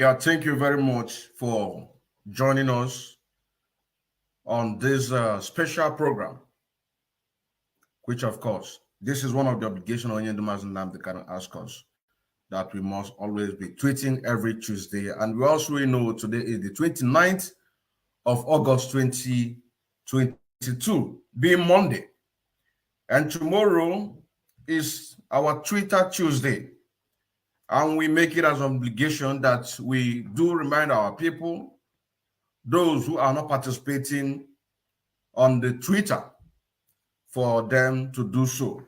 Yeah, thank you very much for joining us on this special program, which, of course, this is one of the obligations on Yendumas and Lam can ask us that we must always be tweeting every Tuesday. And we also know today is the 29th of August 2022, being Monday. And tomorrow is our Twitter Tuesday. And we make it as an obligation that we do remind our people, those who are not participating on the Twitter, for them to do so.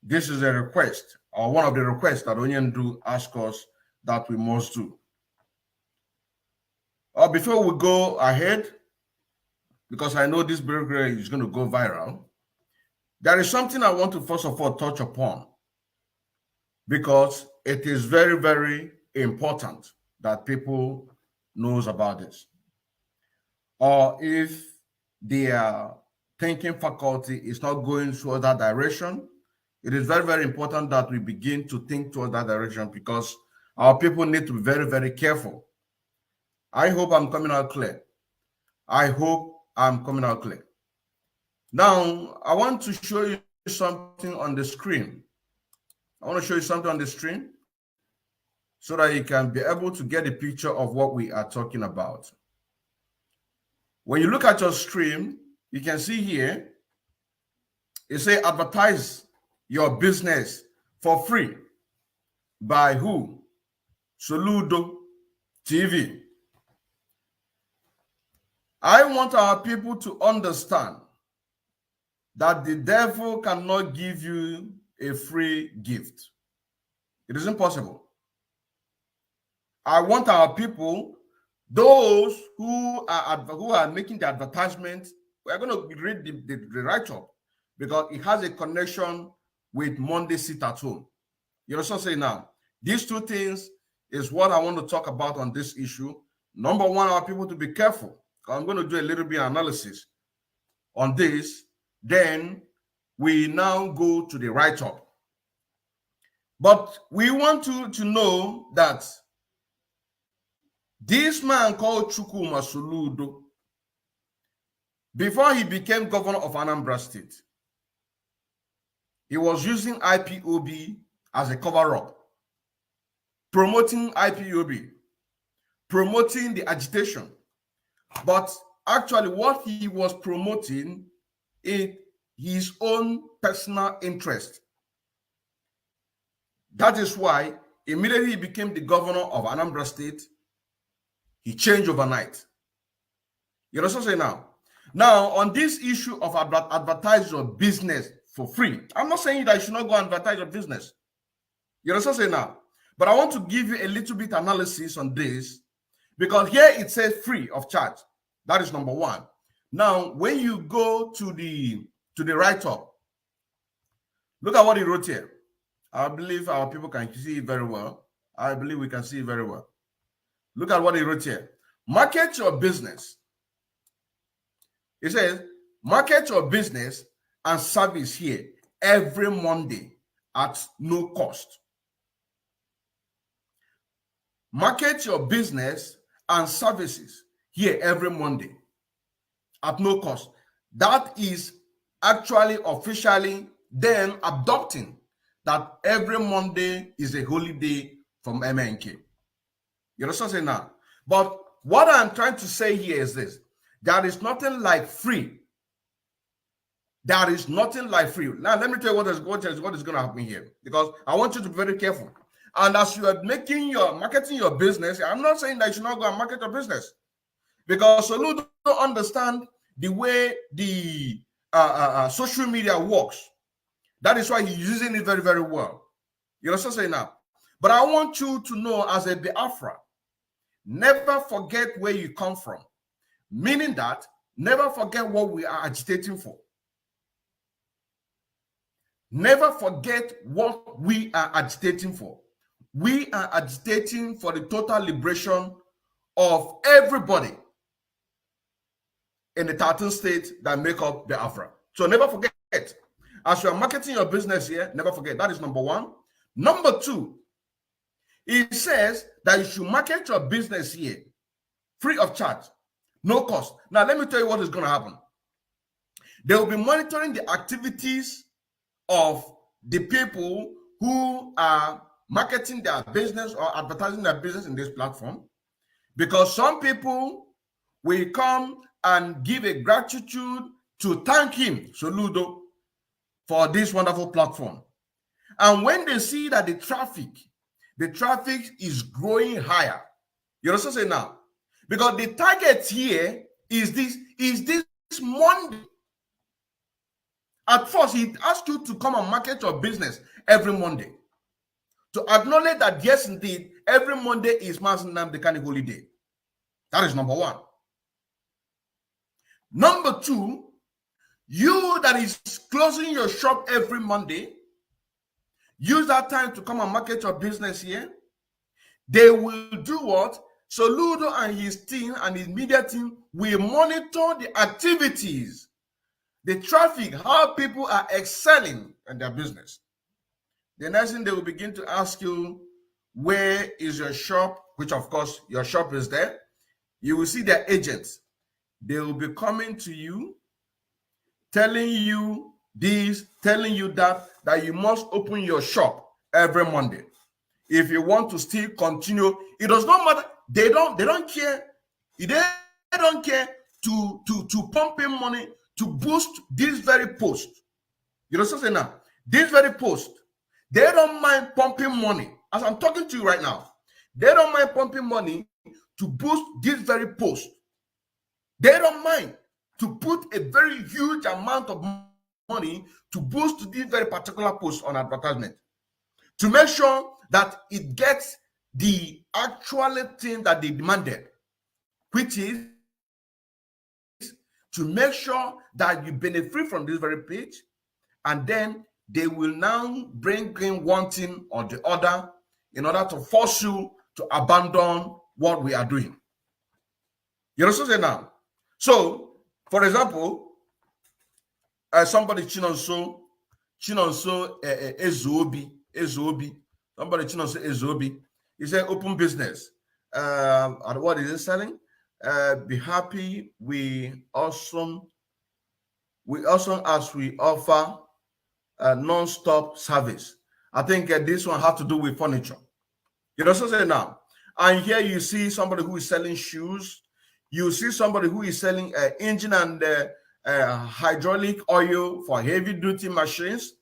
This is a request, or one of the requests that Onyendu asked us that we must do. Before we go ahead, because I know this program is going to go viral, there is something I want to first of all touch upon, because it is very, very important that people knows about this. Or if their thinking faculty is not going towards that direction, it is very, very important that we begin to think towards that direction, because our people need to be very, very careful. I hope I'm coming out clear. I hope I'm coming out clear. Now, I want to show you something on the screen. I want to show you something on the screen so that you can be able to get a picture of what we are talking about. When you look at your screen, you can see here, it says advertise your business for free. By who? Soludo TV. I want our people to understand that the devil cannot give you a free gift. It is impossible. I want our people, those who are making the advertisement, we're going to read the write-up because it has a connection with Monday Sit at Home. You know what I'm saying now? These two things is what I want to talk about on this issue. Number one, our people to be careful. I'm going to do a little bit of analysis on this. Then we now go to the write-up. But we want to know that this man called Chukwuma Soludo, before he became governor of Anambra State, he was using IPOB as a cover-up, promoting IPOB, promoting the agitation. But actually what he was promoting is his own personal interest. That is why immediately he became the governor of Anambra State, he changed overnight. You know what I'm saying now? Now, on this issue of advertise your business for free, I'm not saying that you should not go and advertise your business. You know what I'm saying now? But I want to give you a little bit analysis on this, because here it says free of charge. That is number one. Now, when you go to the write-up, look at what he wrote here. I believe our people can see it very well. I believe we can see it very well. Look at what he wrote here. Market your business. He says, market your business and service here every Monday at no cost. Market your business and services here every Monday at no cost. That is actually officially then adopting that every Monday is a holiday from MNK. You know what I'm saying now? But what I'm trying to say here is this. There is nothing like free. There is nothing like free. Now, let me tell you what is going to happen here, because I want you to be very careful. And as you are marketing your business, I'm not saying that you should not go and market your business, because Soludo don't understand the way the social media works. That is why he's using it very, very well. You know what I'm saying now? But I want you to know, as a Biafra, never forget where you come from. Meaning that, never forget what we are agitating for. Never forget what we are agitating for. We are agitating for the total liberation of everybody in the 13 states that make up Biafra. So never forget. As you are marketing your business here, never forget. That is number one. Number two, It says that you should market your business here free of charge, no cost. Now, let me tell you what is going to happen. They will be monitoring the activities of the people who are marketing their business or advertising their business in this platform, because some people will come and give a gratitude to thank him, Soludo, for this wonderful platform. And when they see that the traffic is growing higher, you also say now, because the target here is this Monday. At first, he asked you to come and market your business every Monday, to acknowledge that yes, indeed, every Monday is Mazi Nnamdi Kanu holiday. That is number one. Number two, you that is closing your shop every Monday, use that time to come and market your business here. They will do what? Soludo and his team and his media team will monitor the activities, the traffic, how people are excelling in their business. The next thing they will begin to ask you, where is your shop? Which of course your shop is there. You will see their agents. They will be coming to you, telling you this, telling you that you must open your shop every Monday. If you want to still continue, it does not matter. They don't care. They don't care to pump in money to boost this very post. You know what I'm saying now? This very post, they don't mind pumping money. As I'm talking to you right now, they don't mind pumping money to boost this very post. They don't mind to put a very huge amount of money to boost this very particular post on advertisement, to make sure that it gets the actual thing that they demanded, which is to make sure that you benefit from this very page, and then they will now bring in one thing or the other in order to force you to abandon what we are doing. You know what I'm saying now? So, for example, somebody Chinonso Ezobi, somebody Chinonso Ezobi, he said open business. And what is it selling? Be happy. We also as we offer non-stop service. I think this one has to do with furniture. You know what I'm saying now? And here you see somebody who is selling shoes. You see somebody who is selling engine and hydraulic oil for heavy-duty machines.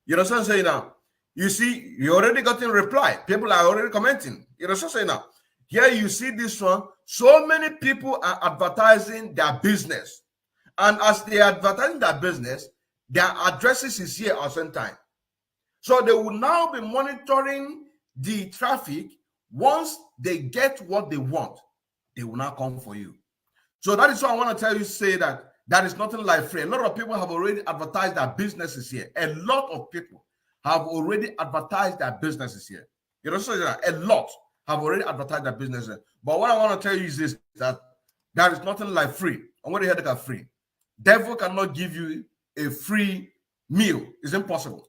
You know what I'm saying now? You see, you already got in reply. People are already commenting. You know what I'm saying now? Here you see this one. So many people are advertising their business. And as they are advertising their business, their addresses is here at the same time. So they will now be monitoring the traffic. Once they get what they want, they will now come for you. So that is what I want to tell you, say that there is nothing like free. A lot of people have already advertised their businesses here. A lot of people have already advertised their businesses here. You know, so a lot have already advertised their businesses. But what I want to tell you is this, that there is nothing like free. I'm going to hear that free. Devil cannot give you a free meal. It's impossible.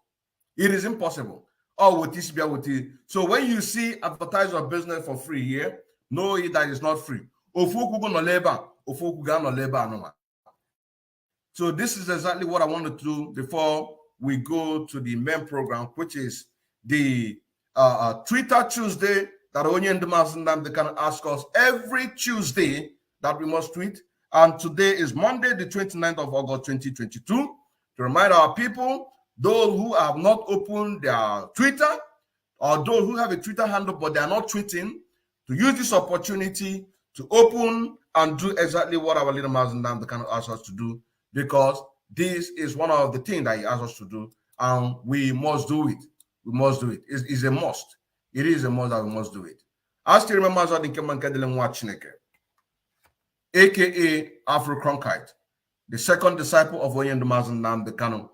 It is impossible. Oh, with this, with it. So when you see advertise your business for free here, know that it's not free. So this is exactly what I want to do before we go to the main program, which is the Twitter Tuesday that only in the Mazindam they can ask us every Tuesday that we must tweet. And today is Monday, the 29th of August, 2022. To remind our people, those who have not opened their Twitter, or those who have a Twitter handle but they are not tweeting, to use this opportunity to open and do exactly what our leader Mazindam kind of asked us to do, because this is one of the things that he asked us to do, and we must do it. We must do it. It's a must. It is a must that we must do it. I still remember aka Afro Cronkite, the second disciple of Oyendo Mazindam Kanu,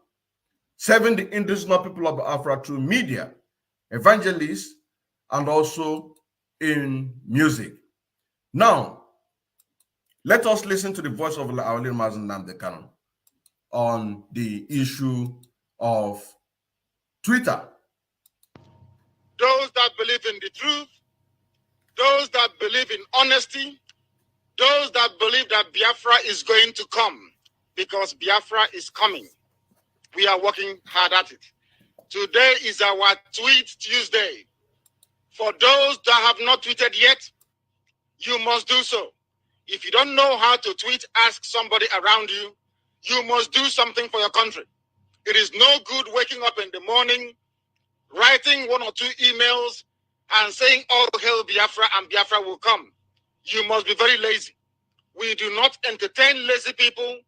serving the indigenous people of Africa through media, evangelists, and also in music. Now, let us listen to the voice of our little Mazindam Kanu on the issue of Twitter. those that believe in the truth, those that believe in honesty, those that believe that Biafra is going to come, because Biafra is coming. We are working hard at it. Today is our Tweet Tuesday. For those that have not tweeted yet, you must do so. If you don't know how to tweet, ask somebody around you. You must do something for your country. It is no good waking up in the morning, writing 1 or 2 emails, and saying, "Oh, hail Biafra," and Biafra will come. You must be very lazy. We do not entertain lazy people.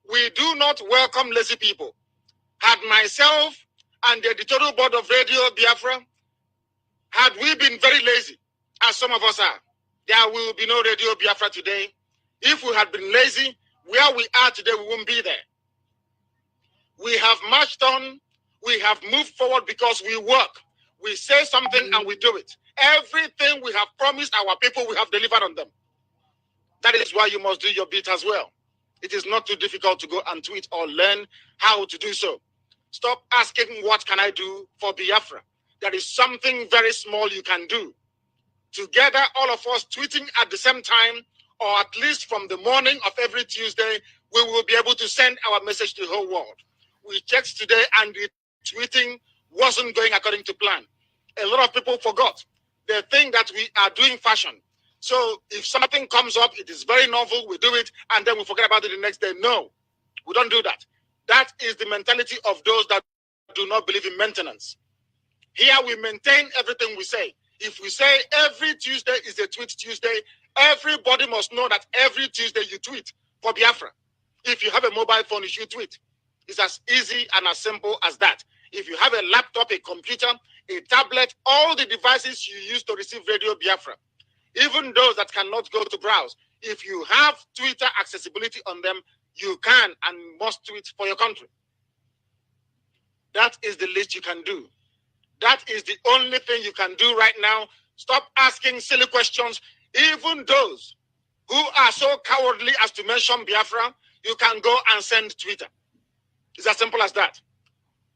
We do not welcome lazy people. Had myself and the editorial board of Radio Biafra, had we been very lazy, as some of us are, there will be no Radio Biafra today. If we had been lazy, where we are today, we won't be there. We have marched on, we have moved forward because we work. We say something and we do it. Everything we have promised our people, we have delivered on them. That is why you must do your bit as well. It is not too difficult to go and tweet or learn how to do so. Stop asking, what can I do for Biafra? There is something very small you can do. Together, all of us tweeting at the same time, or at least from the morning of every Tuesday, we will be able to send our message to the whole world. We checked today and the tweeting wasn't going according to plan. A lot of people forgot. They think that we are doing fashion. So if something comes up, it is very novel, we do it, and then we forget about it the next day. No, we don't do that. That is the mentality of those that do not believe in maintenance. Here we maintain everything we say. If we say every Tuesday is a Tweet Tuesday, everybody must know that every Tuesday you tweet for Biafra. If you have a mobile phone, you should tweet. It's as easy and as simple as that. If you have a laptop, a computer, a tablet, all the devices you use to receive Radio Biafra, even those that cannot go to browse, if you have Twitter accessibility on them, you can and must tweet for your country. That is the least you can do. That is the only thing you can do right now. Stop asking silly questions. Even those who are so cowardly as to mention Biafra, you can go and send Twitter. It's as simple as that.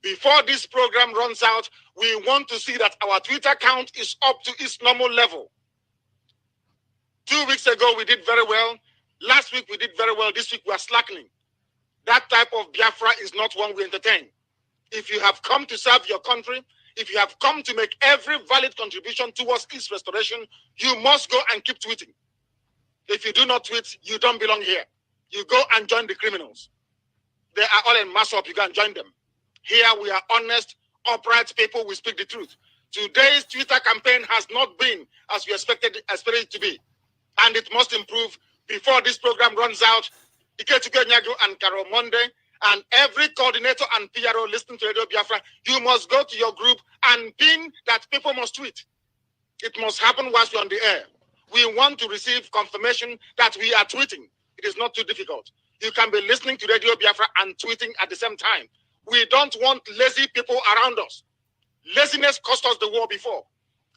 Before this program runs out, we want to see that our Twitter count is up to its normal level. 2 weeks ago, we did very well. Last week, we did very well. This week, we are slackening. That type of Biafra is not one we entertain. If you have come to serve your country, if you have come to make every valid contribution towards its restoration, you must go and keep tweeting. If you do not tweet, you don't belong here. You go and join the criminals. They are all in mass up. You go and join them. Here we are honest, upright people. We speak the truth. Today's Twitter campaign has not been as we expected it to be. And it must improve before this program runs out. Ikechukwu Nyago and Carol Monday and every coordinator and PRO listening to Radio Biafra, you must go to your group and pin that people must tweet. It must happen whilst you're on the air. We want to receive confirmation that we are tweeting. It is not too difficult. You can be listening to Radio Biafra and tweeting at the same time. We don't want lazy people around us. Laziness cost us the war before.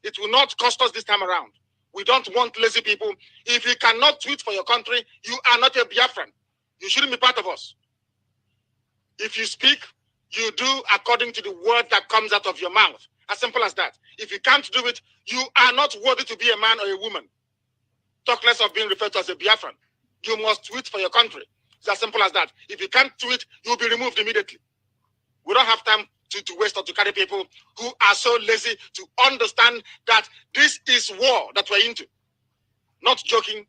It will not cost us this time around. We don't want lazy people. If you cannot tweet for your country, you are not a Biafran. You shouldn't be part of us. If you speak, you do according to the word that comes out of your mouth. As simple as that. If you can't do it, you are not worthy to be a man or a woman. Talk less of being referred to as a Biafran. You must tweet for your country. It's as simple as that. If you can't tweet, you'll be removed immediately. We don't have time to waste or to carry people who are so lazy to understand that this is war that we're into. Not joking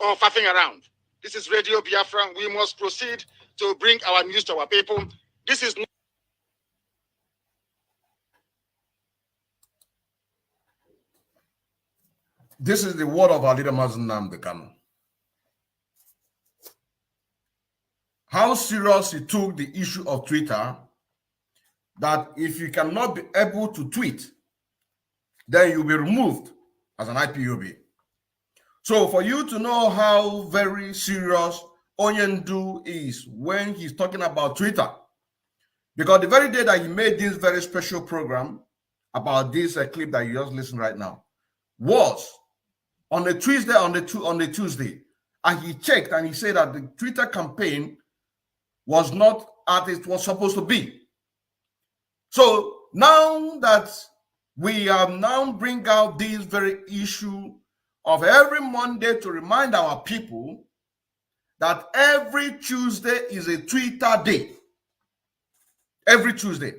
or faffing around. This is Radio Biafra. We must proceed to bring our news to our people. This is not This is the word of our leader, Mazen Nnamdi Kanu. How serious he took the issue of Twitter, that if you cannot be able to tweet, then you'll be removed as an IPOB. So for you to know how very serious Onyendu is when he's talking about Twitter, because the very day that he made this very special program about this clip that you just listened right now was on a Tuesday, on the Tuesday, and he checked and he said that the Twitter campaign was not as it was supposed to be. So now that we have now bring out this very issue of every Monday to remind our people that every Tuesday is a Twitter day. Every Tuesday.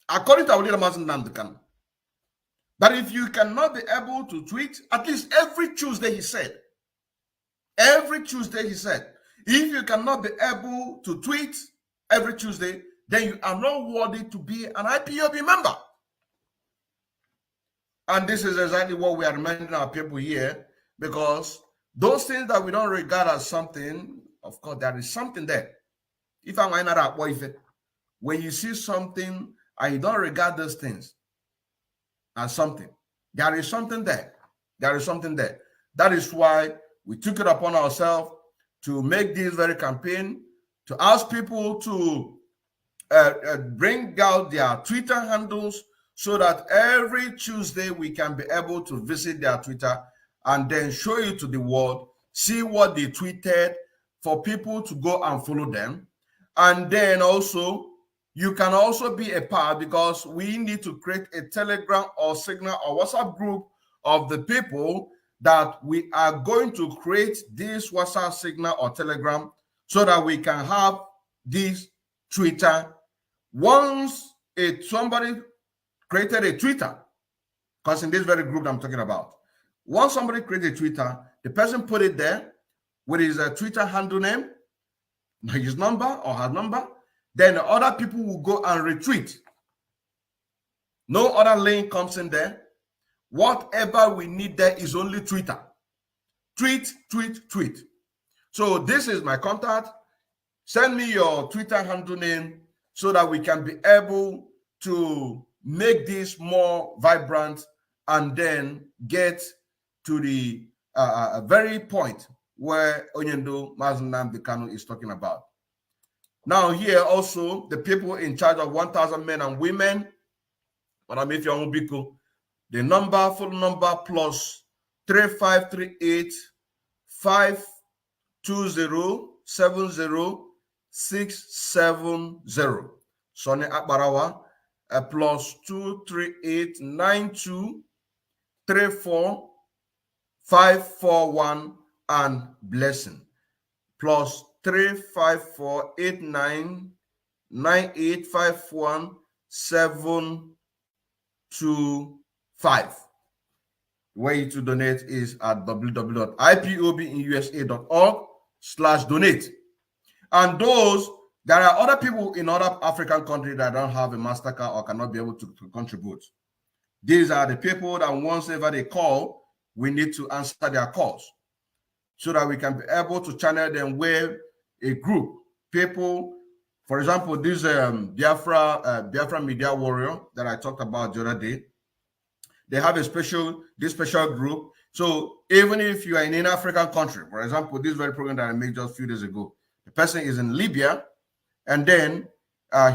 According to our leader, Mazen Nandekan. That if you cannot be able to tweet, at least every Tuesday, he said. Every Tuesday, he said. If you cannot be able to tweet every Tuesday, then you are not worthy to be an IPOB member. And this is exactly what we are reminding our people here, because those things that we don't regard as something, of course, there is something there. If I'm not at boyfriend, when you see something and you don't regard those things as something, there is something there. There is something there. That is why we took it upon ourselves to make this very campaign, to ask people to bring out their Twitter handles so that every Tuesday we can be able to visit their Twitter and then show you to the world, see what they tweeted, for people to go and follow them. And then also, you can also be a part, because we need to create a Telegram or Signal or WhatsApp group of the people that we are going to create this WhatsApp, Signal, or Telegram so that we can have this Twitter. Once somebody created a Twitter, because in this very group I'm talking about, once somebody created a Twitter, the person put it there with his Twitter handle name, his number or her number, then the other people will go and retweet. No other link comes in there. Whatever we need there is only Twitter. Tweet, tweet, tweet. So this is my contact. Send me your Twitter handle name so that we can be able to make this more vibrant and then get to the very point where Onyendo Mazen Nnamdi Kanu is talking about. Now here also, the people in charge of 1,000 men and women, Madam Ifeanyi Biko, the number, full number, plus 3538 520 70670. Sonny Akbarawa, plus 238 92 34 541 and Blessing, plus 354 89 9851 725. Way to donate is at www.ipobinusa.org/donate. And those, there are other people in other African countries that don't have a MasterCard or cannot be able to contribute. These are the people that once ever they call, we need to answer their calls so that we can be able to channel them where a group, people, for example, this Biafra Media Warrior that I talked about the other day, they have this special group. So even if you are in an African country, for example, this very program that I made just a few days ago, the person is in Libya, and then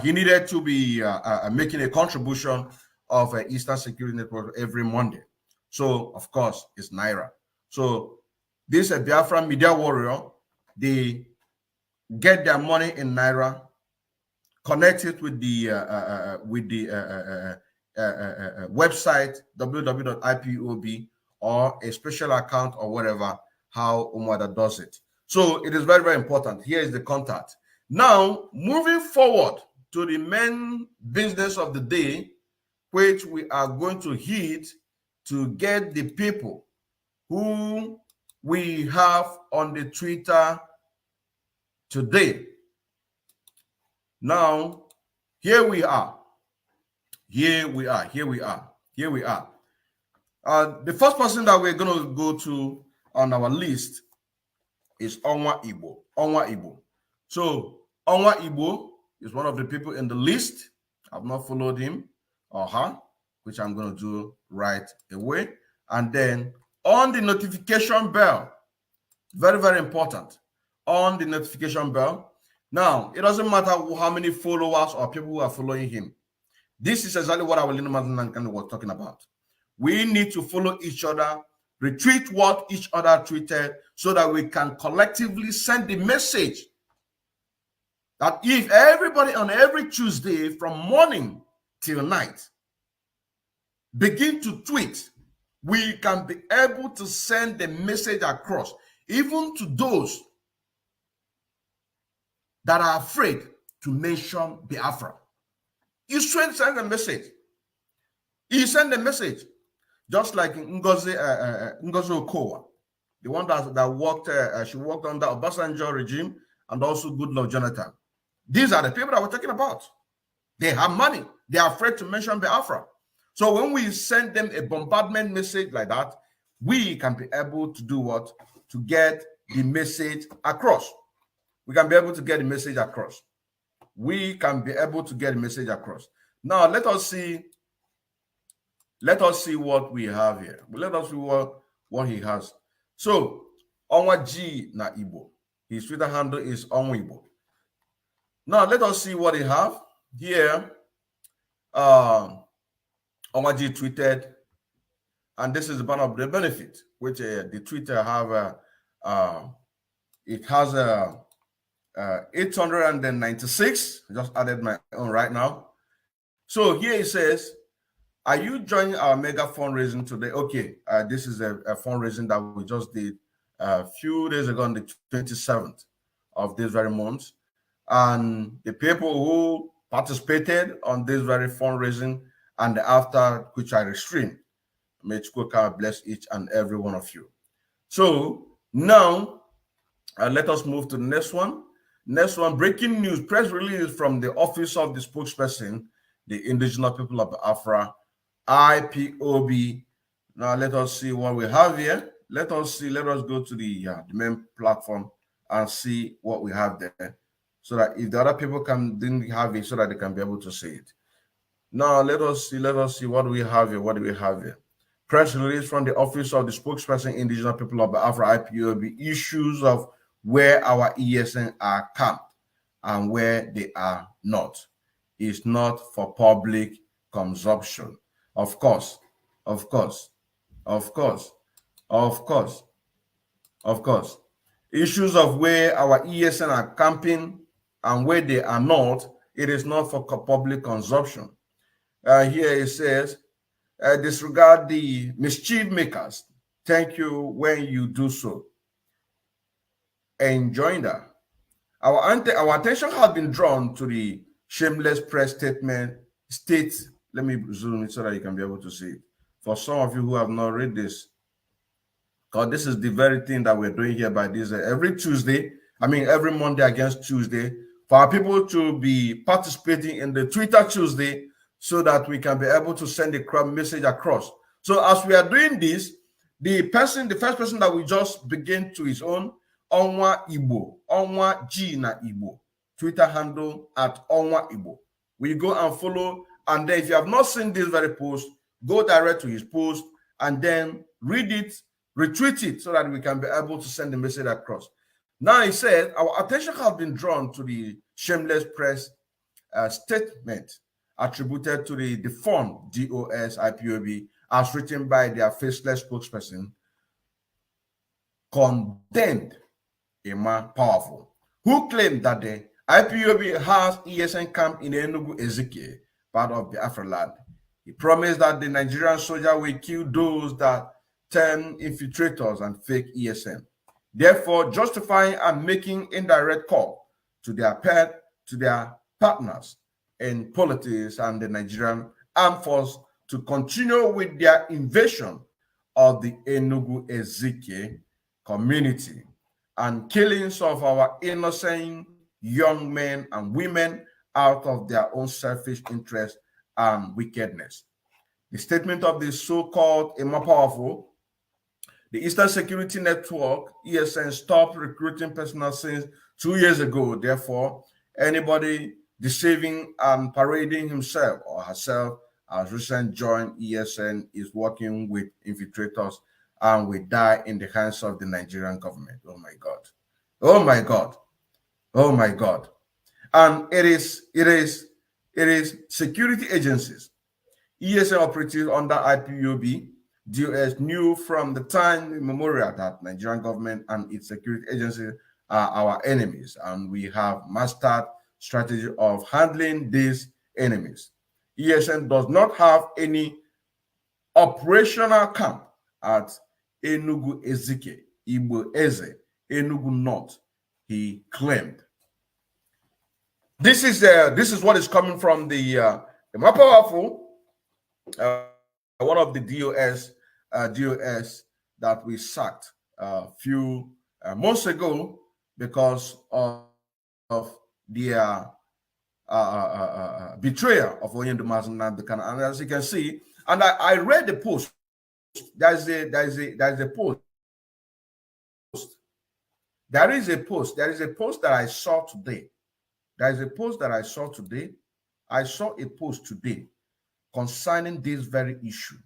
he needed to be making a contribution of Eastern Security Network every Monday. So, of course, it's Naira. So this Biafra Media Warrior, they get their money in Naira, connect it with the website www.ipob or a special account or whatever, how Umwada does it. So it is very, very important. Here is the contact. Now, moving forward to the main business of the day, which we are going to hit to get the people who we have on the Twitter today. Now, here we are. The first person that we're going to go to on our list is Onwa Igbo. So Onwa Igbo is one of the people in the list. I've not followed him or her, which I'm going to do right away. And then on the notification bell, very, very important, on the notification bell. Now, it doesn't matter how many followers or people who are following him. This is exactly what our Lino Mazen was talking about. We need to follow each other, retweet what each other tweeted, so that we can collectively send the message that if everybody on every Tuesday from morning till night begin to tweet, we can be able to send the message across, even to those that are afraid to mention Biafra. You send a message. You send a message, just like Ngozi Okowa, the one that worked, she worked under Obasanjo regime and also Goodluck Jonathan. These are the people that we're talking about. They have money. They are afraid to mention Biafra. So when we send them a bombardment message like that, we can be able to do what? To get the message across. We can be able to get the message across. We can be able to get the message across. Now, let us see what we have here. Let us see what he has. So, Onwa G na Igbo. His Twitter handle is Onwa Igbo. Now, let us see what he have here. Onwa G tweeted, and this is one of the benefits which the Twitter have. It has 896. I just added my own right now. So here it says, are you joining our mega fundraising today? Okay, this is a fundraising that we just did a few days ago on the 27th of this very month. And the people who participated on this very fundraising and after which I streamed, may God bless each and every one of you. So now, let us move to the next one. Next one, breaking news, press release from the office of the spokesperson, the indigenous people of Biafra, Ipob. Now let us see what we have here. Let us go to the main platform and see what we have there, so that if the other people didn't have it, so that they can be able to see it. Now let us see what do we have here. Press release from the office of the spokesperson, indigenous people of Biafra, Ipob, issues of where our ESN are camped and where they are not. It's not for public consumption. Of course. Issues of where our ESN are camping and where they are not, it is not for public consumption. Here it says, disregard the mischief makers. Thank you when you do so. Enjoying that. Our attention has been drawn to the shameless press statement states. Let me zoom it so that you can be able to see it. For some of you who have not read this, because this is the very thing that we're doing here by this every Monday against Tuesday, for our people to be participating in the Twitter Tuesday so that we can be able to send the message across. So as we are doing this, the first person that we just begin to his own, Onwa Igbo, Onwa G na Igbo, Twitter handle at Onwa Igbo. We go and follow, and then if you have not seen this very post, go direct to his post and then read it, retweet it, so that we can be able to send the message across. Now he said, our attention has been drawn to the shameless press statement attributed to the defunct DOS Ipob as written by their faceless spokesperson, condemned Emma Powerful, who claimed that the IPOB has ESN camp in Enugu Ezike, part of the Biafra land. He promised that the Nigerian soldier will kill those that turn infiltrators and fake ESN, therefore justifying and making indirect call to their partners in politics and the Nigerian armed force to continue with their invasion of the Enugu Ezike community and killings of our innocent young men and women out of their own selfish interest and wickedness. The statement of the so-called Emma Powerful, the Eastern Security Network, ESN, stopped recruiting personnel since 2 years ago. Therefore, anybody deceiving and parading himself or herself as recently joined ESN is working with infiltrators and will die in the hands of the Nigerian government. Oh my God. Oh my God. Oh my God. And it is security agencies, ESN operatives under IPOB, DOS knew from the time immemorial that Nigerian government and its security agencies are our enemies, and we have mastered strategy of handling these enemies. ESN does not have any operational camp at Enugu Ezike, Igbo Eze, Enugu North, he claimed. This is what is coming from the more powerful, one of the DOS that we sacked a few months ago because of their betrayal of Oyendumaz Nnamdi. And as you can see, and I read the post. There's a post. There is a post that I saw today. There is a post that I saw today. I saw a post today concerning this very issue.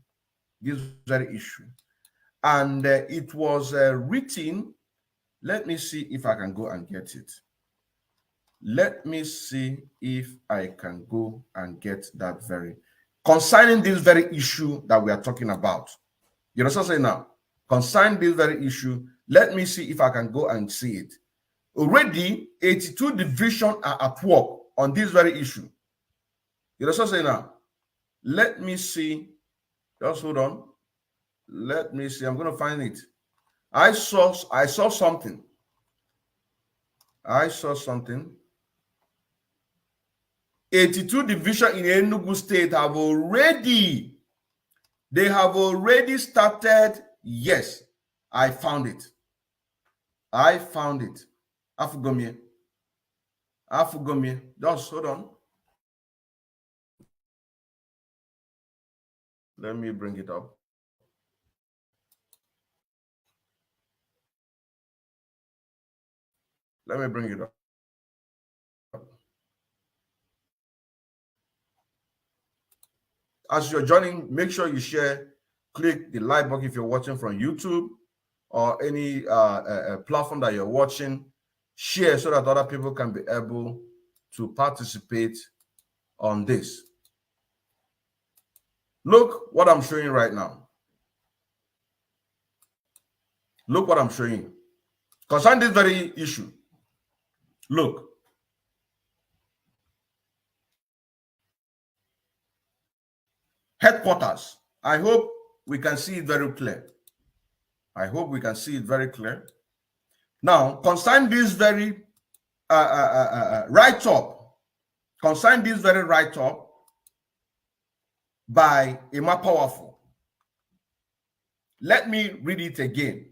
And it was written. Let me see if I can go and get it. Let me see if I can go and get that very concerning this very issue that we are talking about. You know what I'm saying now? Concerning this very issue, let me see if I can go and see it. Already, 82 divisions are at work on this very issue. You know what I'm saying now? Let me see. Just hold on. Let me see. I'm going to find it. I saw something. I saw something. 82 divisions in Enugu State have already started. Yes, I found it. Afugomie. Just hold on. Let me bring it up. As you're joining, make sure you share, click the like button if you're watching from YouTube or any platform that you're watching. Share so that other people can be able to participate on this. Look what I'm showing right now. Look what I'm showing you. Concerning this very issue. Look. Headquarters. I hope we can see it very clear. Now, concerning this very write-up, by Emma Powerful. Let me read it again.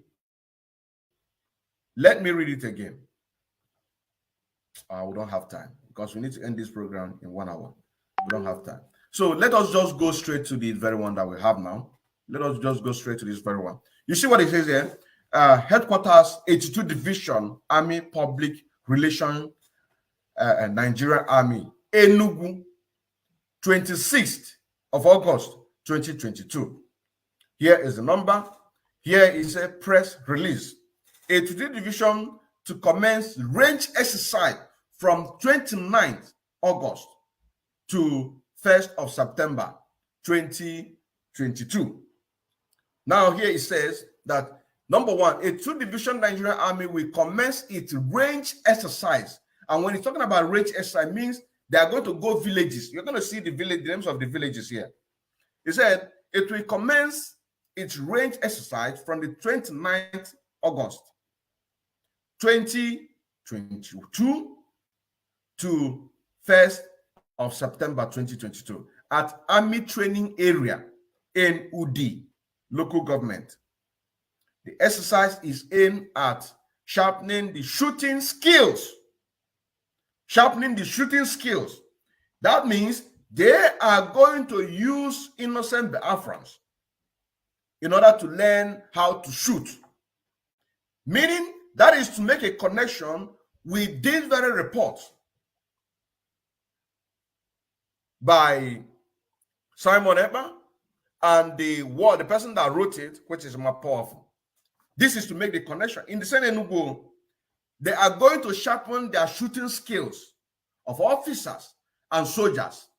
We don't have time because we need to end this program in 1 hour. We don't have time. So let us just go straight to the very one that we have now. You see what it says here? Headquarters, 82 Division, Army Public Relations, Nigerian Army, Enugu, 26th of August, 2022. Here is the number. Here is a press release. 82 Division to commence range exercise from 29th August to 1st of September 2022. Now here it says that number one, a 2 Division Nigerian Army will commence its range exercise. And when it's talking about range exercise, means they are going to go villages. You're going to see the names of the villages here. It said it will commence its range exercise from the 29th August 2022 to 1st of September 2022 at Army Training Area in Udi, local government. The exercise is aimed at sharpening the shooting skills. That means they are going to use innocent Biafrans in order to learn how to shoot. Meaning that is to make a connection with this very report by Simon Ekpa and the person that wrote it, which is more powerful. This is to make the connection. In the same Enugu, they are going to sharpen their shooting skills of officers and soldiers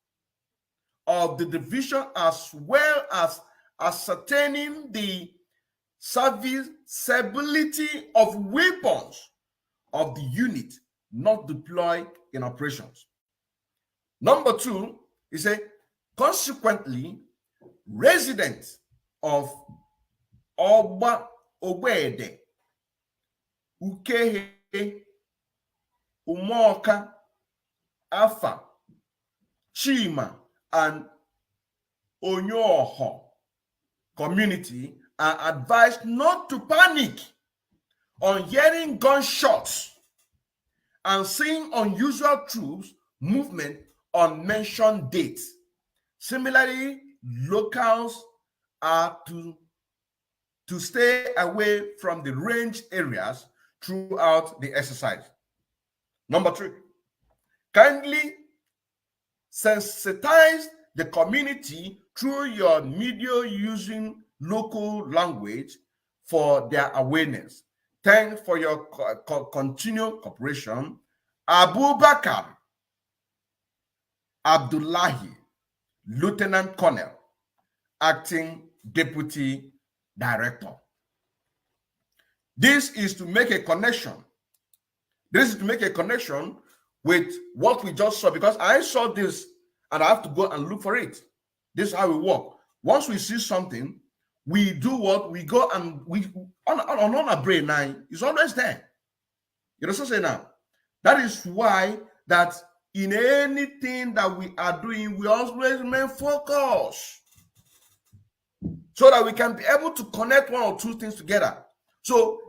of the division, as well as ascertaining the serviceability of weapons of the unit not deployed in operations. Number two, he said, consequently, residents of Oba Obede, Ukehe, Umoka, Afa, Chima, and Onyoho community are advised not to panic on hearing gunshots and seeing unusual troops movement on mentioned dates. Similarly, locals are to stay away from the range areas throughout the exercise. Number 3, kindly sensitize the community through your media using local language for their awareness. Thanks for your continued cooperation. Abubakar Abdullahi, Lieutenant Colonel, Acting Deputy Director. This is to make a connection. This is to make a connection with what we just saw, because I saw this and I have to go and look for it. This is how we work. Once we see something, we do what? We go and we on our brain now, it's always there. You know what I'm saying now? That is why that in anything that we are doing, we always remain focused so that we can be able to connect one or two things together. So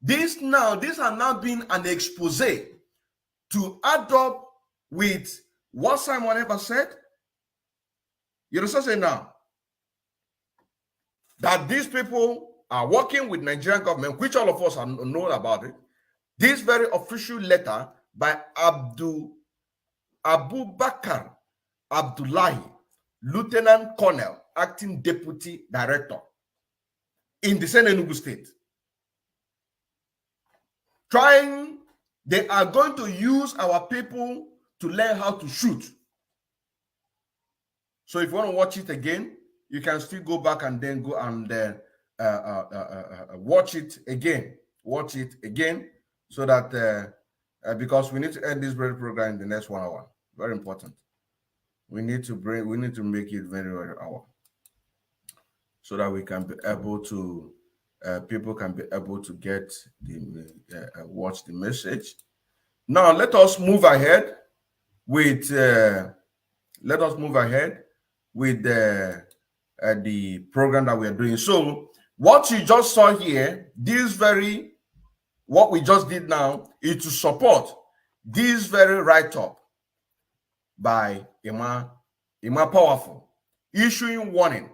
these are now being an expose to add up with what Simon ever said. You know what I'm saying now? That these people are working with Nigerian government, which all of us know about it. This very official letter by Abubakar Abdullahi, Lieutenant Colonel, Acting Deputy Director in the same Enugu State. They are going to use our people to learn how to shoot. So if you want to watch it again, you can still go back and then go and watch it again. Watch it again, so that because we need to end this very program in the next 1 hour. Very important. We need to make it very hour, so that we can be able to people can be able to get the watch the message. Now let us move ahead with the program that we are doing. So what you just saw here, what we just did now, is to support this very write-up by Emma Powerful, issuing warning,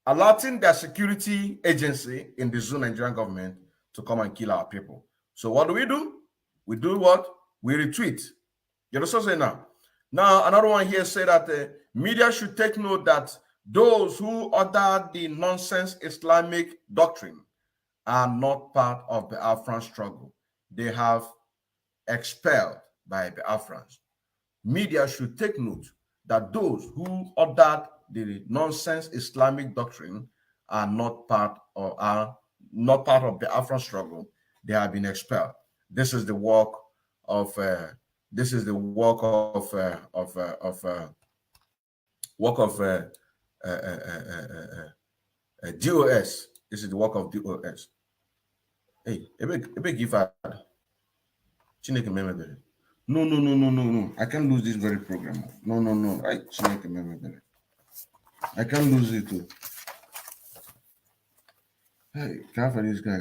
alerting the security agency in the Zoo Nigerian government to come and kill our people. So what do? We do what? We retweet. You know what I'm saying now? Now, another one here said that the media should take note that those who order the nonsense Islamic doctrine are not part of the Biafran struggle. They have expelled by the Biafrans. Media should take note that those who ordered the nonsense Islamic doctrine are not part of the Biafran struggle. They have been expelled. This is the work of DOS. This is the work of DOS. Hey, ebe give her. No. I can't lose this very program. No. Right? I can't lose it too. Hey, care for this guy,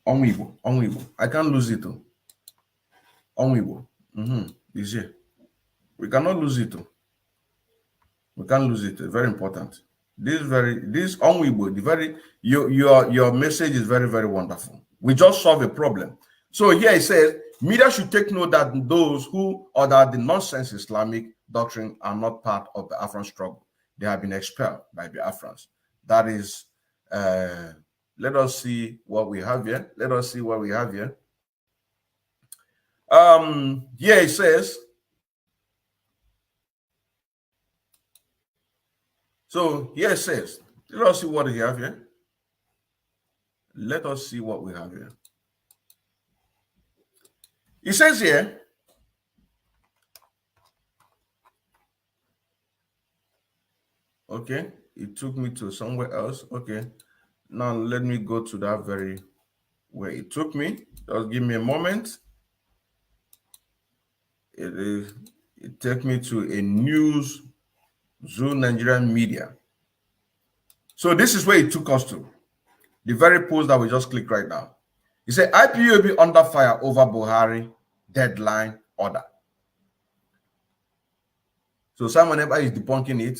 Onwibo. I can't lose it too. Onwibo. This year. We cannot lose it too. We can't lose it. Very important. This Onwibo, your message is very wonderful. We just solved a problem. So here it says, media should take note that those who order the nonsense Islamic doctrine are not part of the Biafran struggle. They have been expelled by the Biafrans. That is, let us see what we have here. Here it says, so here it says, let us see what we have here. Let us see what we have here. It says here, Okay, it took me to somewhere else. Okay, now let me go to that very where it took me. Just give me a moment. It took me to a news Zoo Nigerian media. So this is where it took us to. The very post that we just clicked right now. He said IPOB under fire over Buhari deadline order. So Simon Ekpa is debunking it.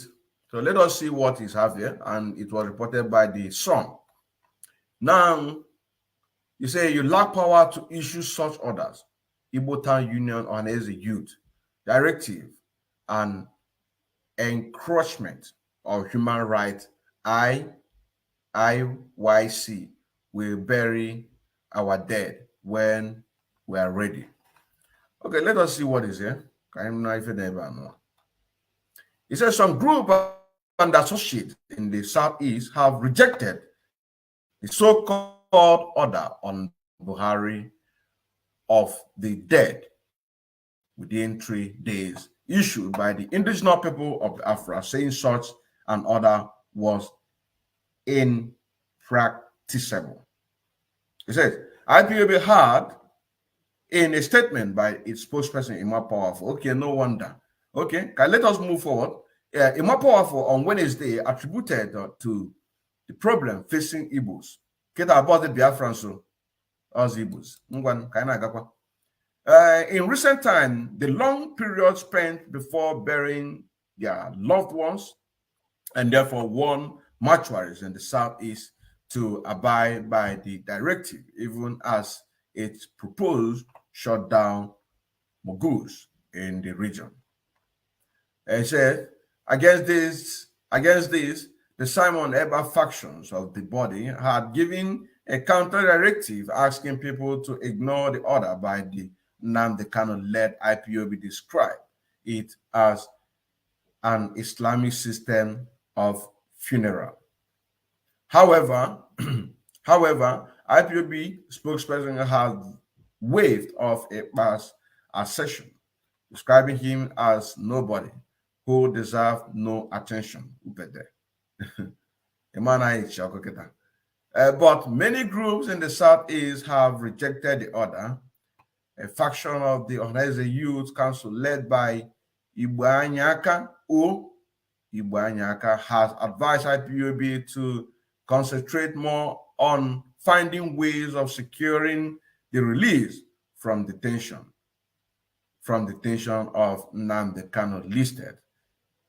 So let us see what is have here. And it was reported by the Sun. Now, you say you lack power to issue such orders. Igbo Town Union on as a youth directive and encroachment of human rights. IYC will bury our dead when we are ready. Okay, let us see what is here. It says some group and associates in the southeast have rejected the so-called order on Buhari of the dead within 3 days issued by the indigenous people of Afra, saying such an order was impracticable. It says IPOB had in a statement by its spokesperson Ipob Powerful. Okay, no wonder. Okay, let us move forward. Ipob Powerful on Wednesday attributed to the problem facing Igbos. Get about the Biafran so as Igbos. In recent time, the long period spent before burying their loved ones, and therefore warn mortuaries in the southeast to abide by the directive, even as it proposed shut down moguls in the region. It said, against this, the Simon Ekpa factions of the body had given a counter directive asking people to ignore the order by the Nnamdi Kanu-led IPOB, described it as an Islamic system of funeral. However, IPOB spokesperson has waved off Ekpa's assertion, describing him as nobody who deserves no attention. But many groups in the southeast have rejected the order. A faction of the Organized Youth Council led by Igbo Anyaka has advised IPOB to concentrate more on finding ways of securing the release from detention of Nnamdi Kanu, listed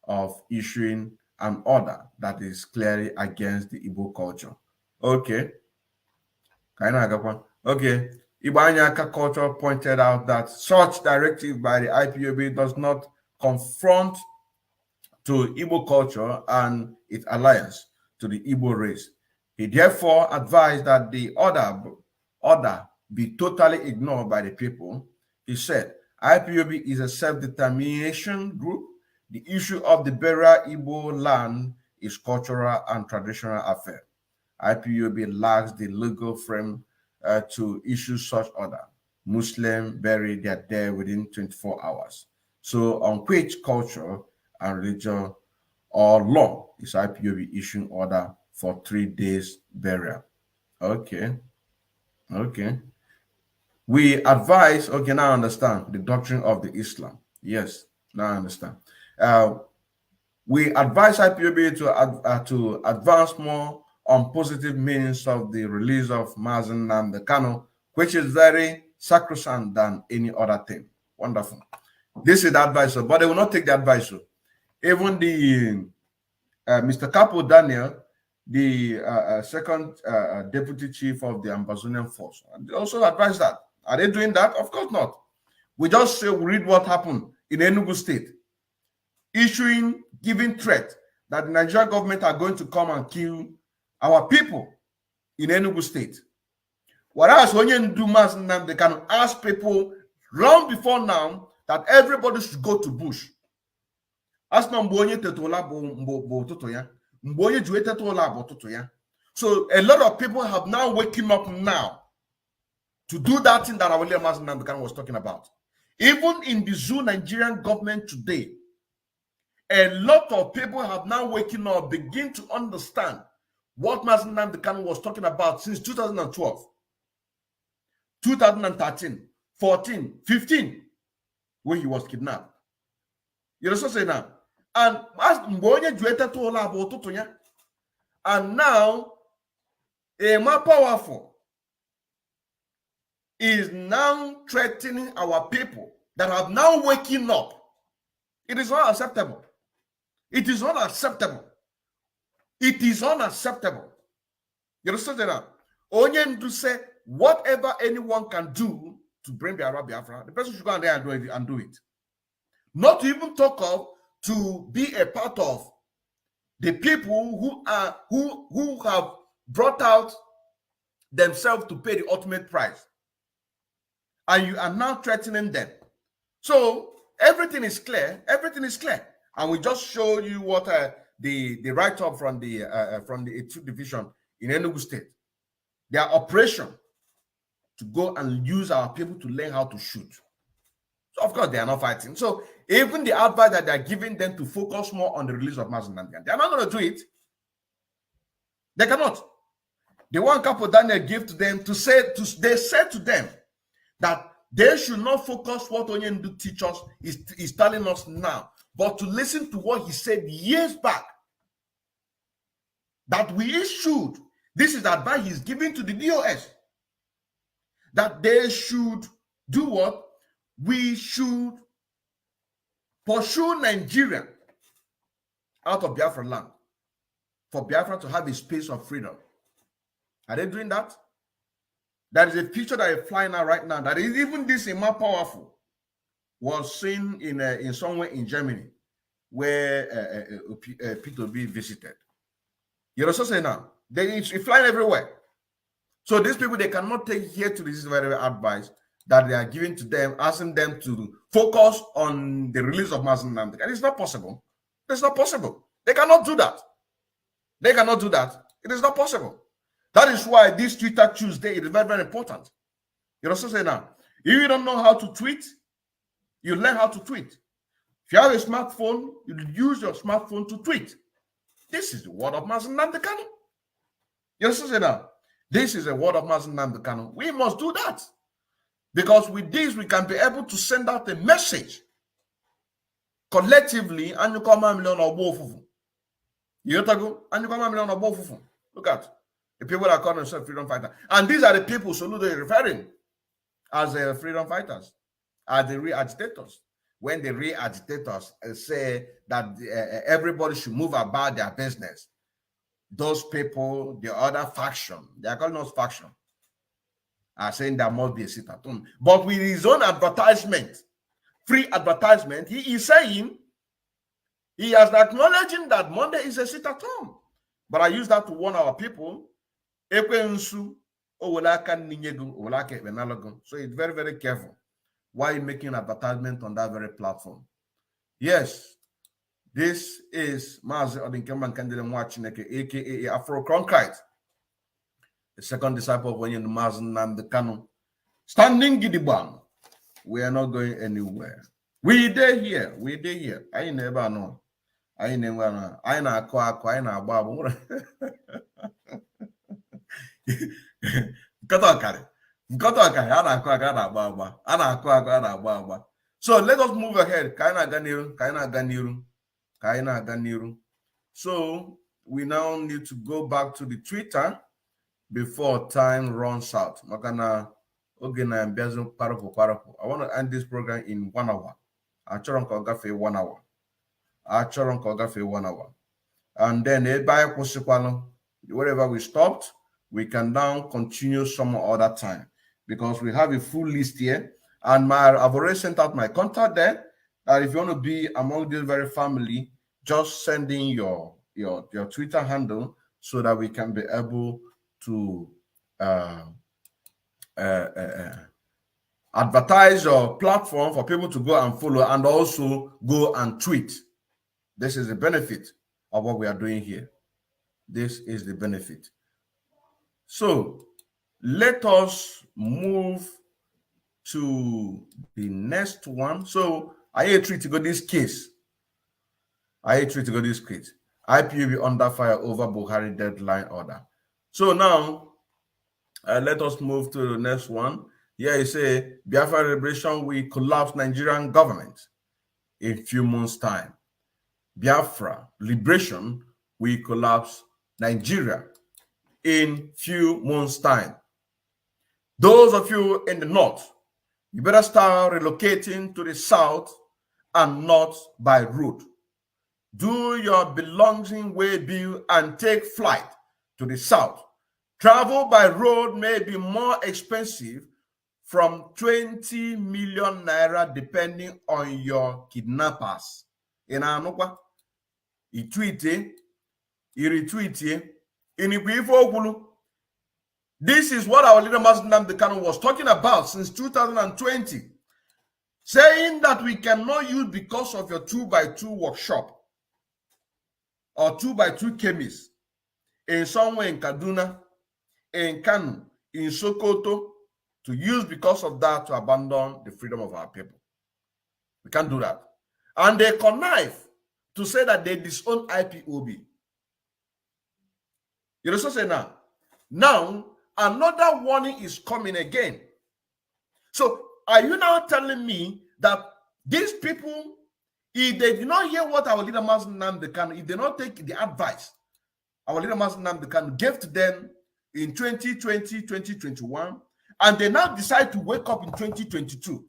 of issuing an order that is clearly against the Igbo culture. Okay. Okay. Igbo Anyaka culture pointed out that such directive by the IPOB does not confront to Igbo culture and its alliance to the Igbo race. He therefore advised that the order be totally ignored by the people. He said, IPOB is a self-determination group. The issue of the burial Igbo land is cultural and traditional affair. IPOB lacks the legal frame to issue such order. Muslims bury their dead within 24 hours. So on which culture and religion or law is IPOB issuing order for 3 days burial? Okay. We advise, okay, now I understand the doctrine of the Islam. Yes, now I understand. We advise IPOB to advance more on positive means of the release of Mazen Nnamdi Kanu, which is very sacrosanct than any other thing. Wonderful. This is the advice, but they will not take the advice. Even the Mr. Capo Daniel, the second deputy chief of the Amazonian force, they also advise that. Are they doing that? Of course not. We just read what happened in Enugu State, giving threat that the Nigerian government are going to come and kill our people in Enugu State. Whereas when you do mass, they can ask people long before now that everybody should go to bush. So a lot of people have now waking up now to do that thing that Awole Mazen was talking about. Even in the Zoo Nigerian government today, A lot of people have now waking up, begin to understand what Mazi Nnamdi Kanu was talking about since 2012, 2013, 14, 15, when he was kidnapped. You know what I'm saying now? And and now a more powerful is now threatening our people that have now waking up. It is not acceptable. It is not acceptable. It is unacceptable. You understand that? Only to say whatever anyone can do to bring Biafra, the person should go there and do it. Not to even talk of to be a part of the people who have brought out themselves to pay the ultimate price, and you are now threatening them. So everything is clear. Everything is clear, and we just showed you what the write-up from the 2 division in Enugu State, their operation to go and use our people to learn how to shoot. So of course they are not fighting. So even the advice that they are giving them to focus more on the release of Mazi Nnamdi, they are not going to do it. They cannot. The one couple Daniel gave to them they said to them that they should not focus what Onyendu teachers is telling us now, but to listen to what he said years back. That we should, this is advice he's giving to the DOS, that they should do what? We should pursue Nigeria out of Biafra land for Biafra to have a space of freedom. Are they doing that? There is a picture that is flying out right now that is even this more powerful was seen in somewhere in Germany where Peter B visited. You know what I'm saying now? It's flying everywhere. So these people, they cannot take here to this very advice that they are giving to them, asking them to focus on the release of Mazi Nnamdi. And it's not possible. It's not possible. They cannot do that. They cannot do that. It is not possible. That is why this Twitter Tuesday is very, very important. You know what I'm saying now? If you don't know how to tweet, you learn how to tweet. If you have a smartphone, you use your smartphone to tweet. This is the word of Mazi Nnamdi Kanu. You know what I'm saying now? This is a word of Mazi Nnamdi Kanu. We must do that. Because with this, we can be able to send out a message collectively, and you come a million or both. You go, and you come a million or both. Look at the people that call themselves freedom fighters. And these are the people so they're referring as freedom fighters, as the real agitators. When the real agitators say that everybody should move about their business, those people, the other faction, they are calling us faction, are saying there must be a sit-at-home. But with his own advertisement, free advertisement, he is saying, he has acknowledging that Monday is a sit-at-home. But I use that to warn our people. So it's very, very careful. Why making advertisement on that very platform? Yes, this is Mazi Odinkemba Nkandile Mwachineke, aka Afro Cronkite, the second disciple of Onyendu Mazi Nnamdi Kanu. Standing Gidiban. We are not going anywhere. We there here. We there here. I never know. I never know. I na akwa. I na agba. So let us move ahead. So we now need to go back to the Twitter before time runs out. I want to end this program in 1 hour. I try to 1 hour. And then wherever we stopped, we can now continue some other time because we have a full list here. And I've already sent out my contact there. If you want to be among this very family, just send in your Twitter handle so that we can be able to advertise your platform for people to go and follow and also go and tweet. This is the benefit of what we are doing here. This is the benefit. So let us move to the next one. So I treat to go this case. I treat to go this quick. IPOB under fire over Buhari deadline order. So now, let us move to the next one. Here you say Biafra liberation will collapse Nigerian government in few months' time. Biafra liberation will collapse Nigeria in few months' time. Those of you in the north, you better start relocating to the south and not by road. Do your belonging way bill and take flight to the south. Travel by road may be more expensive from 20 million naira depending on your kidnappers. In Anokwa, he tweeted, he retweeted, in Ipob. This is what our leader Nnamdi Kanu was talking about since 2020, saying that we cannot use because of your 2x2 workshop or 2x2 chemist in somewhere in Kaduna, in Kanu, in Sokoto, to use because of that to abandon the freedom of our people. We can't do that. And they connive to say that they disown IPOB. You know what I'm saying now? Now, another warning is coming again. So, are you now telling me that these people, if they did not hear what our leader Nnamdi Kanu, if they not take the advice our leader Nnamdi Kanu gave to them in 2020, 2021, and they now decide to wake up in 2022,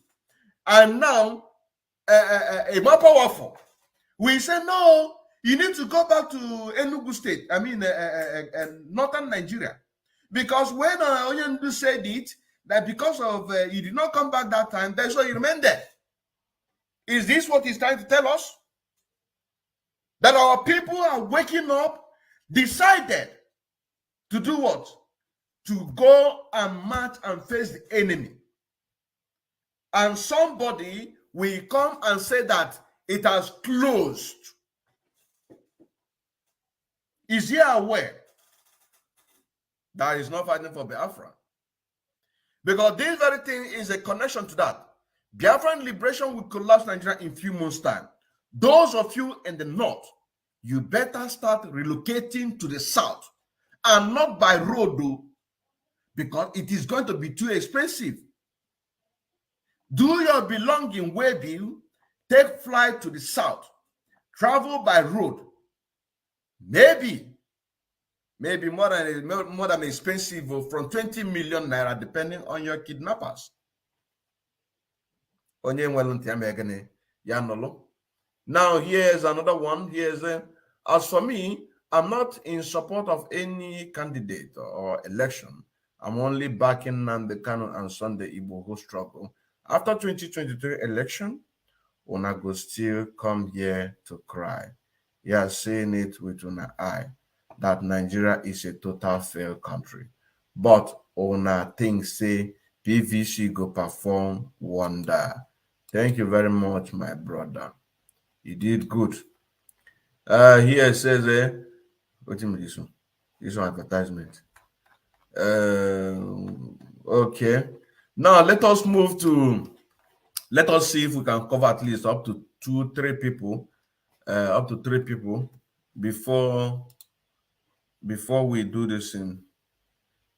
and now a more powerful, we say no, you need to go back to Enugu State, I mean northern Nigeria, because when Onyendu said it, that because of you did not come back that time, that's why you remain there. Is this what he's trying to tell us? That our people are waking up, decided to do what? To go and march and face the enemy. And somebody will come and say that it has closed. Is he aware that he's not fighting for Biafra? Because this very thing is a connection to that. Biafran liberation will collapse Nigeria in few months' time. Those of you in the north, you better start relocating to the south and not by road, though, because it is going to be too expensive. Do your belonging way bill, take flight to the south, travel by road. Maybe more than expensive from 20 million naira, depending on your kidnappers. Now here's another one. Here's as for me, I'm not in support of any candidate or election. I'm only backing Nnamdi Kanu and Sunday Igbo who struggle. After 2023 election, una go still come here to cry. You are saying it with una eye that Nigeria is a total failed country. But una think say PVC go perform wonder. Thank you very much, my brother. You did good. Here it says, what do you mean this one? This one advertisement. Okay. Now let us move to, let us see if we can cover at least up to 3 people before we do this in.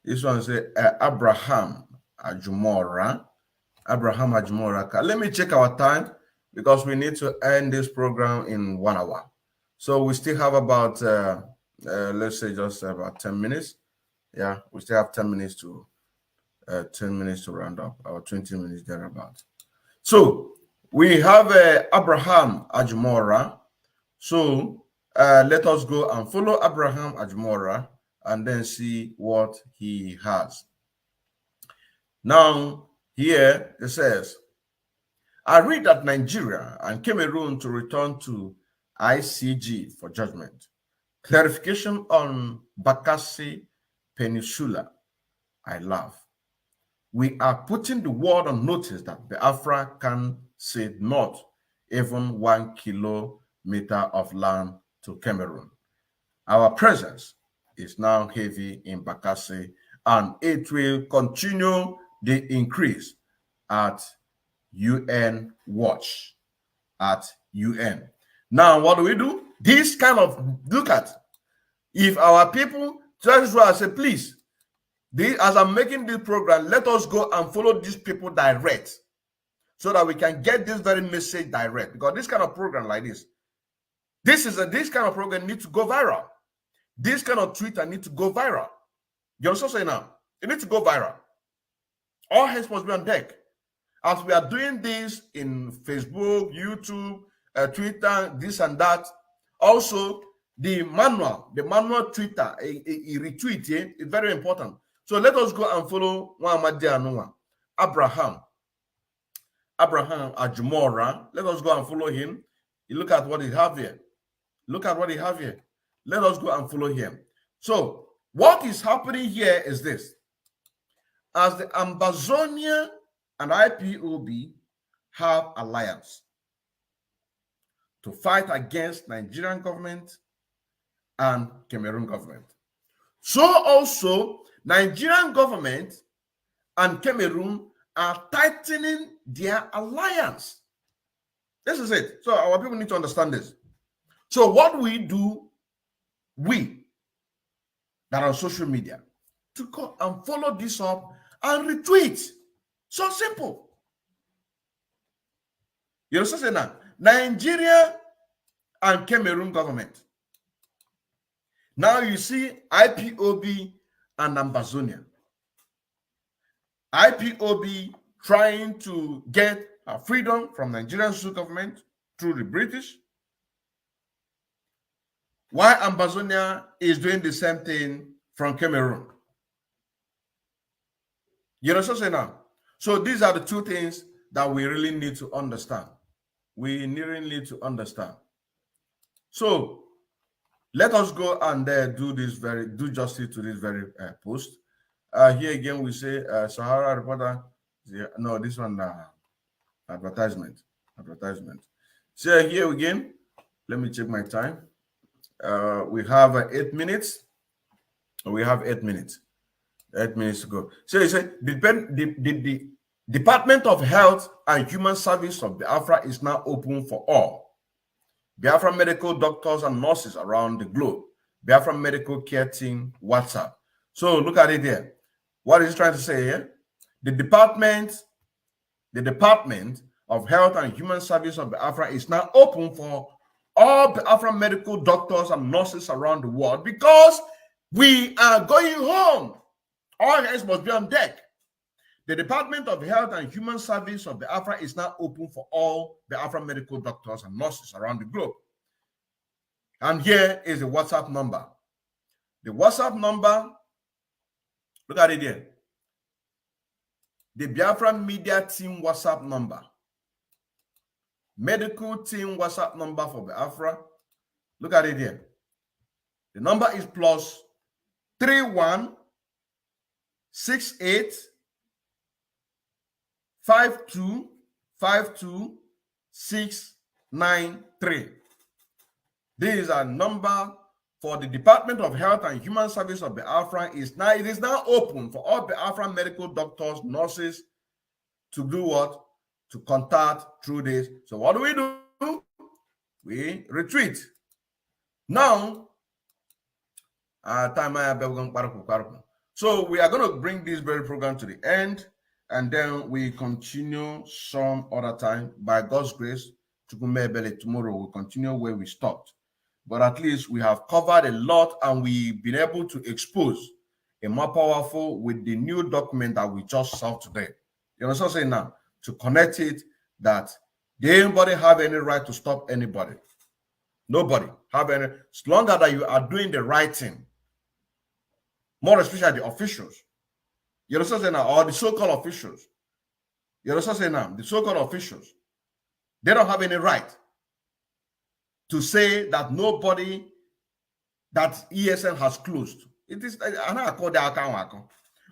This one say Abraham Ajumora. Let me check our time because we need to end this program in 1 hour. So we still have about let's say just about 10 minutes. Yeah, we still have 10 minutes to 10 minutes to round up, or 20 minutes thereabout. So we have Abraham Ajumora. So let us go and follow Abraham Ajumora and then see what he has. Now, here it says, I read that Nigeria and Cameroon to return to ICG for judgment. Clarification on Bakassi Peninsula. I laugh. We are putting the world on notice that Biafra can cede not even 1 kilometer of land to Cameroon. Our presence is now heavy in Bakassi, and it will continue the increase at UN watch, at UN. Now, what do? This kind of, look at, if our people just say, please, as I'm making this program, let us go and follow these people direct so that we can get this very message direct. Because this kind of program like this kind of program needs to go viral. This kind of Twitter needs to go viral. You understand what I'm saying now? It needs to go viral. All hands must be on deck. As we are doing this in Facebook, YouTube, Twitter, this and that. Also, the manual Twitter, a retweet is very important. So let us go and follow Abraham Ajumora. Let us go and follow him. You look at what he have here. Look at what he have here. Let us go and follow him. So what is happening here is this. As the Ambazonia and IPOB have alliance to fight against Nigerian government and Cameroon government. So also Nigerian government and Cameroon are tightening their alliance. This is it. So our people need to understand this. So what we do, we that are on social media, to go and follow this up and retweet. So simple. You know what I'm saying now? Nigeria and Cameroon government. Now you see IPOB and Ambazonia. IPOB trying to get freedom from Nigerian government through the British, while Ambazonia is doing the same thing from Cameroon. You know what I'm saying now? So these are the two things that we really need to understand. We really need to understand. So let us go and do justice to this very post. Here again we say Sahara reporter. No, this one advertisement. So here again, let me check my time. We have 8 minutes. We have 8 minutes. 8 minutes to go. So you say the Department of Health and Human Service of Biafra is now open for all. Biafra medical doctors and nurses around the globe. Biafra medical care team WhatsApp. So look at it here. What is it trying to say here? The Department of Health and Human Service of Biafra is now open for all Biafra medical doctors and nurses around the world because we are going home. All hands must be on deck. The Department of Health and Human Service of Biafra is now open for all Biafra medical doctors and nurses around the globe. And here is the WhatsApp number. The WhatsApp number, look at it here. The Biafra Media Team WhatsApp number. Medical Team WhatsApp number for Biafra. Look at it here. The number is +31 68 52 52 693. This is a number for the Department of Health and Human Service of Biafra. It is now open for all Biafra medical doctors, nurses to do what? To contact through this. So what do? We retreat. Now, so we are going to bring this very program to the end, and then we continue some other time. By God's grace, tomorrow we'll continue where we stopped. But at least we have covered a lot, and we've been able to expose a more powerful with the new document that we just saw today. You know what I'm saying now? To connect it, that anybody have any right to stop anybody. Nobody have any, as long as that you are doing the right thing. More especially the officials. You know what I'm saying now? Or the so-called officials. You know what I'm saying now? The so-called officials. They don't have any right to say that nobody, that ESN has closed. It is, I know I call the account.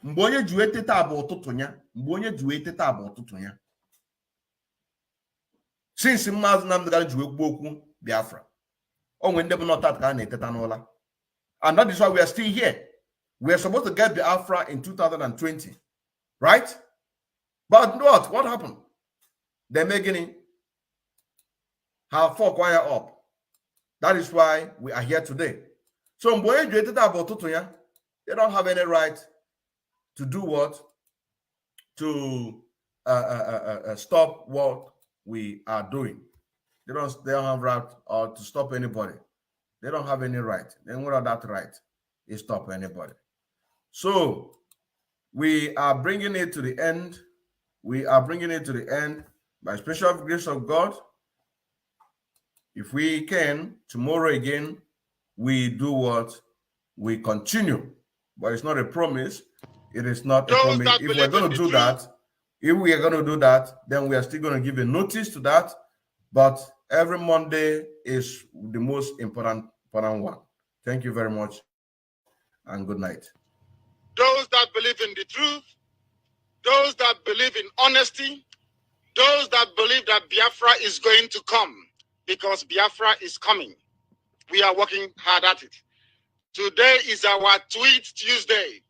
Mbonye juete tabo tutunya. Mbonye juete tabo tutunya. Since Maz Namdal juwe boku Biafra. Oh, when they will not that kind of, and that is why we are still here. We are supposed to get Biafra in 2020, right? But what happened? They're making have 4 choir up. That is why we are here today. So they don't have any right to do what? To stop what we are doing. They don't have right or to stop anybody. They don't have any right. Then what are that right is stop anybody. So we are bringing it to the end. We are bringing it to the end by special grace of God. If we can, tomorrow again, we do what? We continue. But it's not a promise. It is not a Those promise. that If we're believe going in to the do truth, that, if we are going to do that, then we are still going to give a notice to that. But every Monday is the most important one. Thank you very much and good night. those that believe in the truth, those that believe in honesty, those that believe that Biafra is going to come, because Biafra is coming. We are working hard at it. Today is our Tweet Tuesday.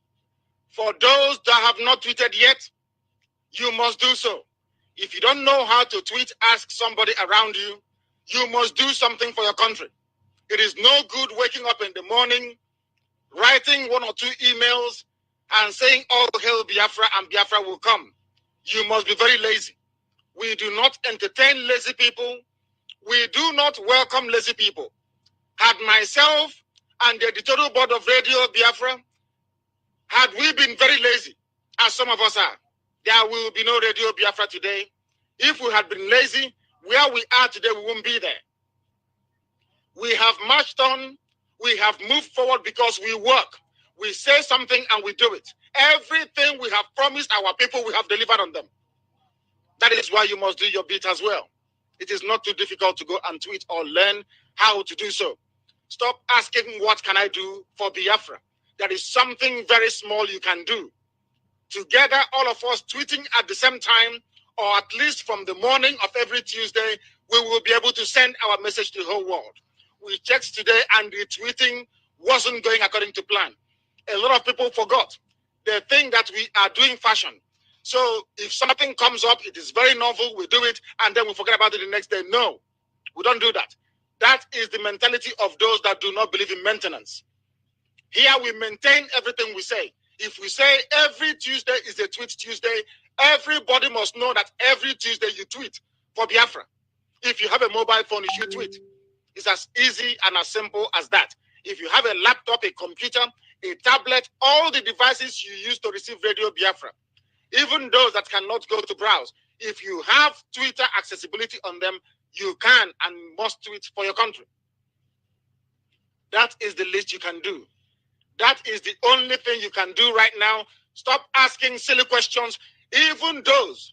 For those that have not tweeted yet, you must do so. If you don't know how to tweet, ask somebody around you. You must do something for your country. It is no good waking up in the morning, writing 1 or 2 emails, and saying, "Oh, hail Biafra," and Biafra will come. You must be very lazy. We do not entertain lazy people. We do not welcome lazy people. Had myself and the editorial board of Radio Biafra, had we been very lazy, as some of us are, there will be no Radio Biafra today. If we had been lazy, where we are today, we won't be there. We have marched on, we have moved forward because we work. We say something and we do it. Everything we have promised our people, we have delivered on them. That is why you must do your bit as well. It is not too difficult to go and tweet or learn how to do so. Stop asking, what can I do for Biafra? There is something very small you can do. Together, all of us tweeting at the same time, or at least from the morning of every Tuesday, we will be able to send our message to the whole world. We checked today and the tweeting wasn't going according to plan. A lot of people forgot. They think that we are doing fashion. So if something comes up, it is very novel, we do it, and then we forget about it the next day. No, we don't do that. That is the mentality of those that do not believe in maintenance. Here we maintain everything we say. If we say every Tuesday is a Tweet Tuesday, everybody must know that every Tuesday you tweet for Biafra. If you have a mobile phone, you should tweet. It's as easy and as simple as that. If you have a laptop, a computer, a tablet, all the devices you use to receive Radio Biafra, even those that cannot go to browse, if you have Twitter accessibility on them, you can and must tweet for your country. That is the least you can do. That is the only thing you can do right now. Stop asking silly questions. Even those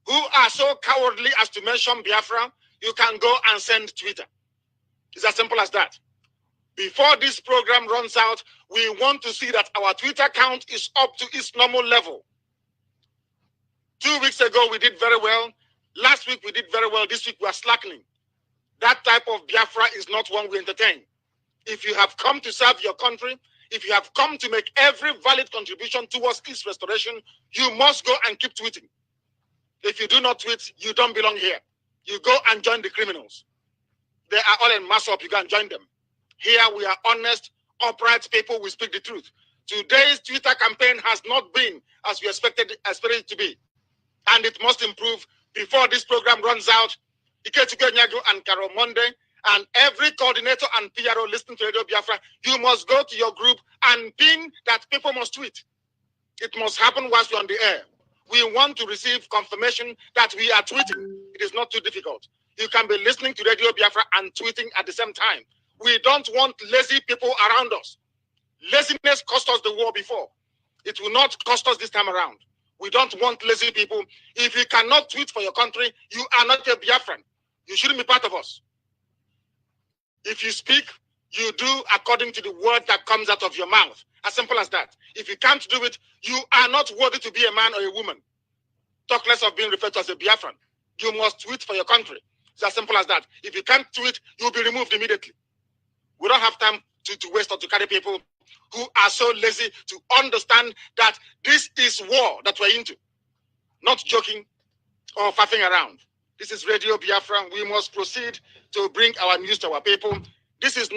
who are so cowardly as to mention Biafra, you can go and send Twitter. It's as simple as that. Before this program runs out, we want to see that our Twitter count is up to its normal level. 2 weeks ago, we did very well. Last week, we did very well. This week, we are slackening. That type of Biafra is not one we entertain. If you have come to serve your country, if you have come to make every valid contribution towards its restoration, you must go and keep tweeting. If you do not tweet, you don't belong here. You go and join the criminals. They are all in mass up. You can join them. Here we are honest, upright people. We speak the truth. Today's Twitter campaign has not been as we expected it to be. And it must improve before this program runs out. Ikechukwu Nyago and Carol Monday and every coordinator and PRO listening to Radio Biafra, you must go to your group and pin that people must tweet. It must happen whilst we're on the air. We want to receive confirmation that we are tweeting. It is not too difficult. You can be listening to Radio Biafra and tweeting at the same time. We don't want lazy people around us. Laziness cost us the war before. It will not cost us this time around. We don't want lazy people. If you cannot tweet for your country, you are not a Biafran. You shouldn't be part of us. If you speak, you do according to the word that comes out of your mouth. As simple as that. If you can't do it, you are not worthy to be a man or a woman. Talk less of being referred to as a Biafran. You must tweet for your country. It's as simple as that. If you can't tweet, you'll be removed immediately. We don't have time to waste or to carry people who are so lazy to understand that this is war that we're into. Not joking or faffing around. This is Radio Biafra. We must proceed to bring our news to our people. This is